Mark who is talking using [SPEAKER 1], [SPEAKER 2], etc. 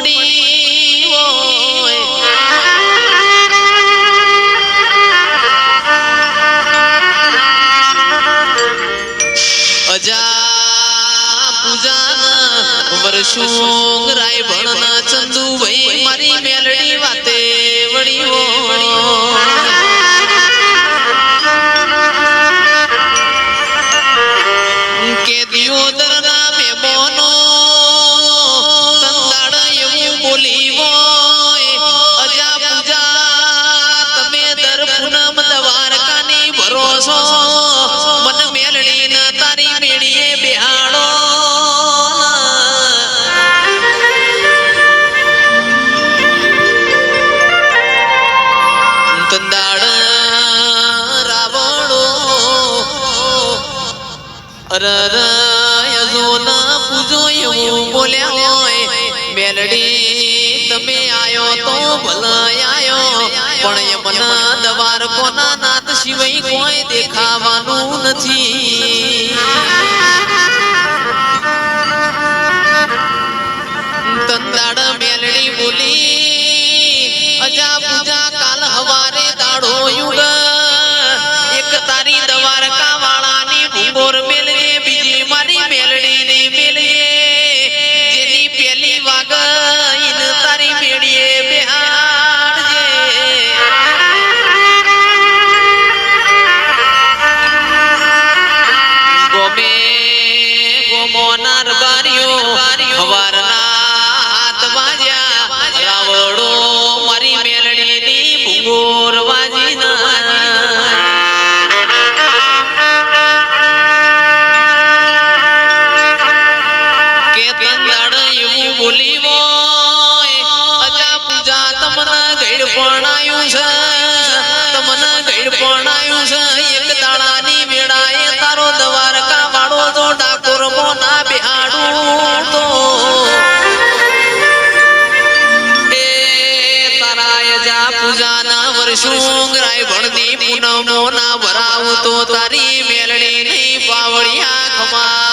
[SPEAKER 1] પડી અજા પૂજા વર્ષું રાય ભણના ચંદુ ભાઈ મારી મેલડી વાતે વળી કે દિયોદર ના મેમોનો તંદાડ એવું બોલી હોય અજા પૂજા તમે દર પૂનમ દ્વારકાની ભરોસો મન મેલડી ના તારી મેળીએ બેહાડો તંદાડ રાવણો અરરયજોના પૂજો એવું બોલ્યા હોય મેલડી તમે આયો તો ભલા આયો પણ યમના દવાર કોના નાથ સિવાય કોઈ દેખાવાનું નથી તંદાડ મેલડી બોલી અજા પૂજા કાલ હવારે દાડો યુગ એક તારી દ્વારકા વાળાની ભૂગોર મેલજે બીજી મારી મેલડી ની મેલજે જેની પેલી વાગ ઇન તારી મેળીએ બેહાડજે ગોમે ગોમોનાર બારીઓ હવારના હાથ વાજ્યા રાવડો મારી મેલડી ની ભૂગોર વાજી ના બોલી હોય અજા પૂજા તમને ગઈડ પણાયું છે તમને ગઈડ પણાયું છે એક દાડાની વેળાએ તારો દ્વારકા વાળો તો ડાકોર મોના બેહાડું તો એ તારા અજા પૂજાના વર્ષું રાય ભણની પૂનમો ના ભરાવું તો તારી મેલડી ની પાવળિયા ખમા